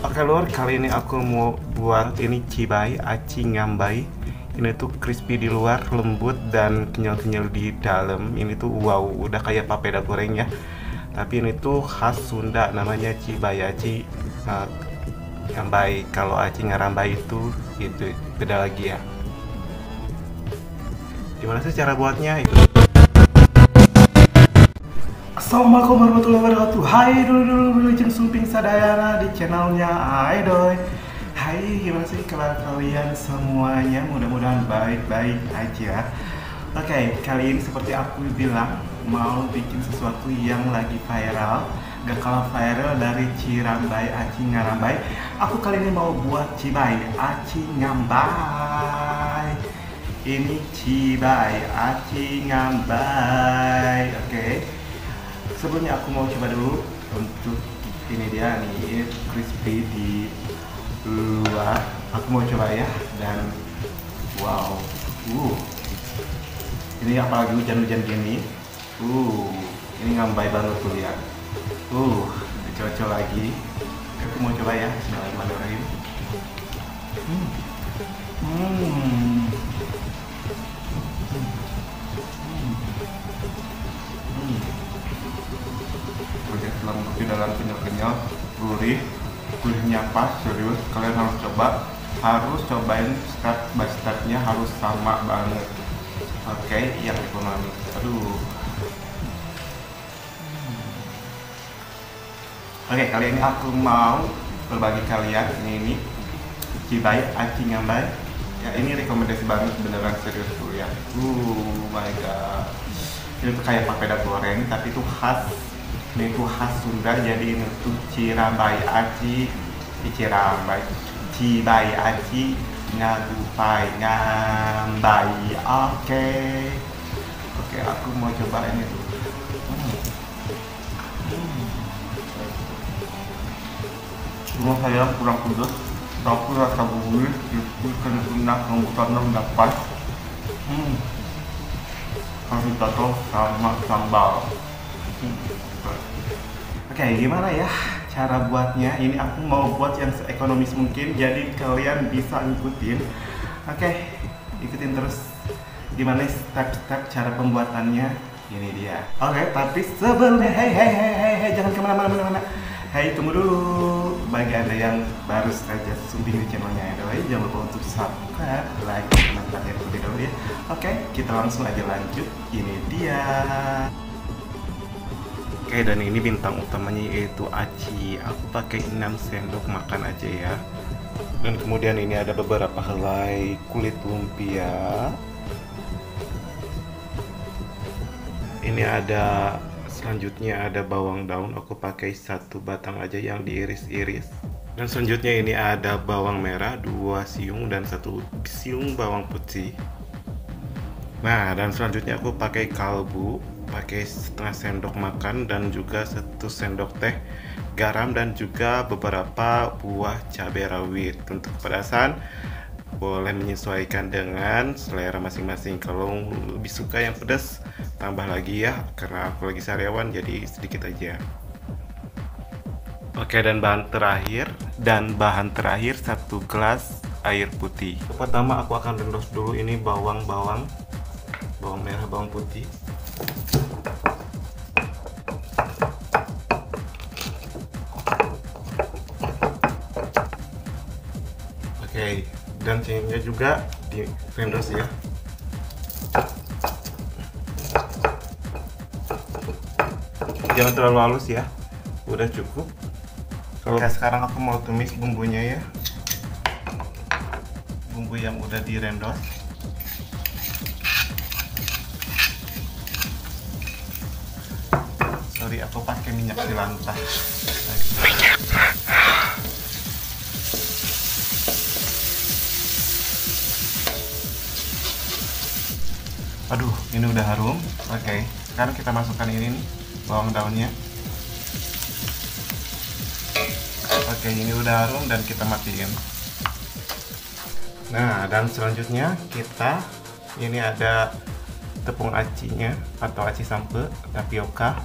Oke lur, kali ini aku mau buat ini cibai, aci ngambai. Ini tuh crispy di luar, lembut dan kenyal-kenyal di dalam. Ini tuh wow, udah kayak papeda goreng ya. Tapi ini tuh khas Sunda, namanya cibai aci ngambai. Kalau aci ngarambai itu beda lagi ya. Gimana sih cara buatnya? Assalamualaikum warahmatullahi wabarakatuh. Hai dulu jeng sumping sadayana di channelnya Aidoy. Hai, gimana sih kabar kalian semuanya? Mudah-mudahan baik-baik aja. Oke, kali ini seperti aku bilang mau bikin sesuatu yang lagi viral. Gak kalah viral dari Cirambai Aci Ngarambai. Aku kali ini mau buat cibai aci ngambai. Ini cibai aci ngambai. Oke. Sebelumnya aku mau coba dulu untuk ini dia nih, ini crispy di luar. Aku mau coba ya, dan wow, ini apalagi hujan-hujan gini, ini ngambai banget tuh lihat, cocok lagi. Aku mau coba ya, Bismillahirrahmanirrahim. Lembut di dalam, kenyal-kenyal, gurihnya pas, serius. Kalian harus cobain step by stepnya, harus sama banget. Oke, yang ekonomi. Oke, kali ini aku mau berbagi kalian ini cibai aci ngambai. Ya, ini rekomendasi banget, beneran serius tuh ya. My god, ini tuh kayak papeda goreng, tapi itu khas. Ini tuh khas Sunda, jadi ini tuh cirambai aci, cirambai, cibai aci ngagupai ngambai. Oke, aku mau coba ini tuh. Cuma saya kurang pedas, tapi rasa gurih itu kena lembutannya mendapat. Harus cocok sama sambal. Oke, gimana ya cara buatnya? Ini aku mau buat yang seekonomis mungkin, jadi kalian bisa ngikutin. Oke, ikutin terus gimana step-step cara pembuatannya. Ini dia. Oke, tapi sebelumnya, hey, jangan kemana-mana. Hey, tunggu dulu. Bagi anda yang baru saja sumbing di channelnya Aidoy, jangan lupa untuk subscribe, like, comment, dan terlebih dahulu ya. Oke, kita langsung aja lanjut. Ini dia. Oke, dan ini bintang utamanya yaitu aci. Aku pakai 6 sendok makan aja ya. Dan kemudian ini ada beberapa helai kulit lumpia. Ini ada, selanjutnya ada bawang daun. Aku pakai 1 batang aja yang diiris-iris. Dan selanjutnya ini ada bawang merah 2 siung dan 1 siung bawang putih. Nah, dan selanjutnya aku pakai kalbu, pakai setengah sendok makan, dan juga 1 sendok teh garam, dan juga beberapa buah cabai rawit. Untuk kepedasan boleh menyesuaikan dengan selera masing-masing. Kalau lebih suka yang pedas, tambah lagi ya, karena aku lagi sariawan jadi sedikit aja. Oke, dan bahan terakhir 1 gelas air putih. Pertama aku akan rendus dulu ini bawang merah, bawang putih. Oke, dan cinnya juga di rendus ya. Jangan terlalu halus ya, udah cukup. Oke, sekarang aku mau tumis bumbunya ya, bumbu yang udah direndos. Sorry, aku pakai minyak jelantah. Aduh, ini udah harum. Oke, sekarang kita masukkan ini nih, bawang daunnya. Oke, ini udah harum dan kita matiin. Nah, dan selanjutnya ini ada tepung acinya atau aci sampe tapioka.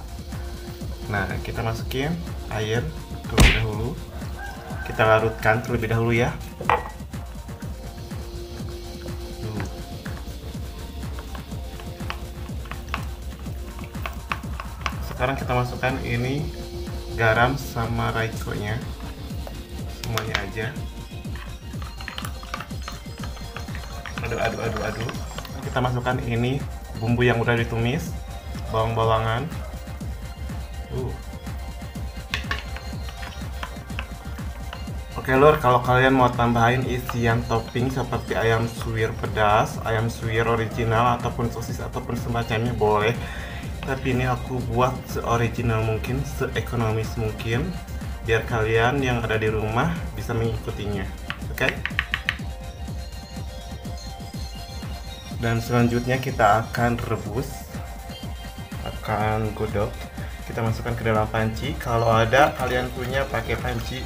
Nah, kita masukin air terlebih dahulu. Kita kita larutkan terlebih dahulu ya. Sekarang kita masukkan ini garam sama raikonya, semuanya aja. Aduk. Kita masukkan ini bumbu yang udah ditumis, bawang-bawangan. Oke lur, kalau kalian mau tambahin isian topping seperti ayam suwir pedas, ayam suwir original, ataupun sosis ataupun semacamnya boleh. Tapi ini aku buat se-original mungkin, se-ekonomis mungkin, biar kalian yang ada di rumah bisa mengikutinya. Oke? Dan selanjutnya kita akan rebus, akan godok. Kita masukkan ke dalam panci. Kalau ada, kalian punya pakai panci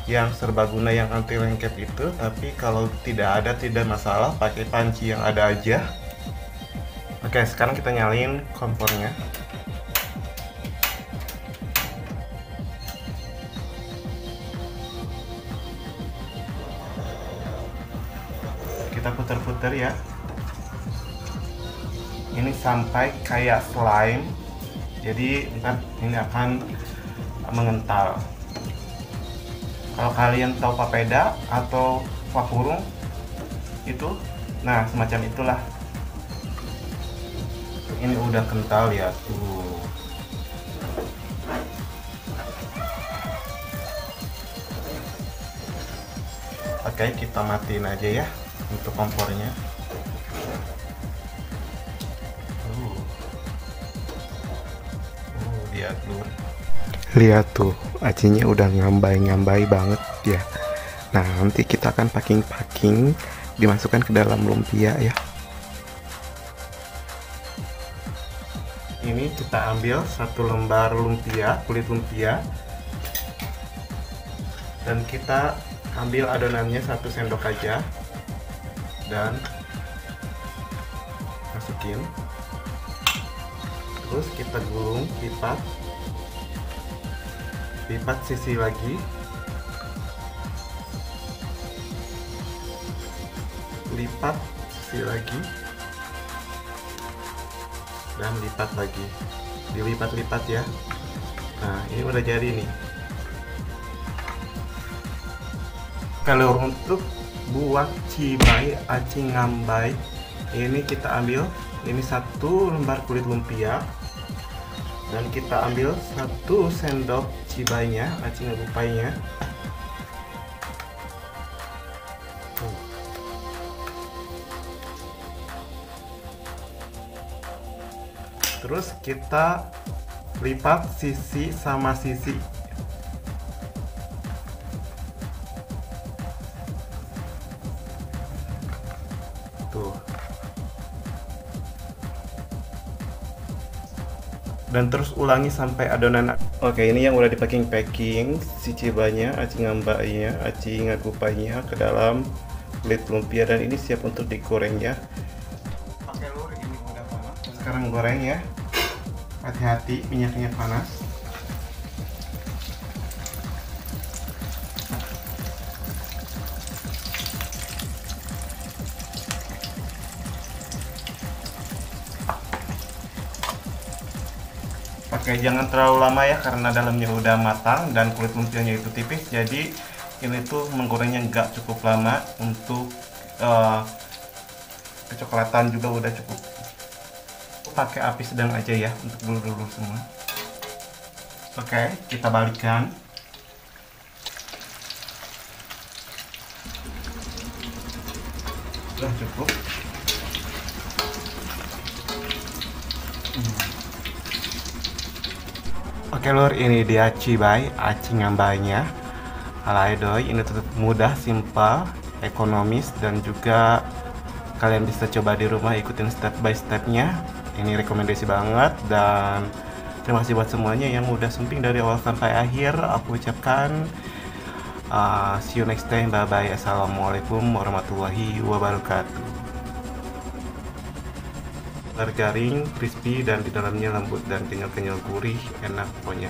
yang serbaguna yang anti lengket itu. Tapi kalau tidak ada, tidak masalah, pakai panci yang ada aja. Oke, sekarang kita nyalain kompornya. Kita putar-putar ya. Ini sampai kayak slime. Jadi ntar ini akan mengental. Kalau kalian tahu papeda atau vaporung itu, nah semacam itulah. Ini udah kental ya tuh. Oke, kita matiin aja ya untuk kompornya. Lihat lur. Lihat tuh, acinya udah ngambai banget ya. Nah, nanti kita akan packing dimasukkan ke dalam lumpia ya. Ini kita ambil satu lembar lumpia, kulit lumpia, dan kita ambil adonannya 1 sendok aja dan masukin. Terus kita gulung, lipat sisi lagi, lipat sisi lagi, dan lipat lagi, dilipat-lipat ya. Nah, ini udah jadi nih. Kalau untuk buat cibai aci ngambai, ini kita ambil ini 1 lembar kulit lumpia, dan kita ambil 1 sendok cibainya, aci ngagupainya. Terus kita lipat sisi sama sisi. Tuh. Dan terus ulangi sampai adonan. Oke, ini yang udah di packing si cibanya, aci ngambainya, aci ngagupainya ke dalam kulit lumpia, dan ini siap untuk digoreng ya. Oke lur, ini udah panas. Sekarang goreng ya. Hati-hati, minyaknya panas. Oke, jangan terlalu lama ya, karena dalamnya udah matang dan kulit lumpianya itu tipis, jadi ini tuh menggorengnya nggak cukup lama. Untuk kecoklatan juga udah cukup. Pakai api sedang aja ya untuk dulu semua. Oke, kita balikkan. Udah cukup. Oke lur, ini dia cibai aci ngambainya ala Edoy. Ini tetap mudah, simpel, ekonomis, dan juga kalian bisa coba di rumah, ikutin step by stepnya. Ini rekomendasi banget, dan terima kasih buat semuanya yang udah sumping dari awal sampai akhir. Aku ucapkan see you next time, bye bye, assalamualaikum warahmatullahi wabarakatuh. Garing, crispy, dan di dalamnya lembut dan kenyal-kenyal gurih, enak pokoknya.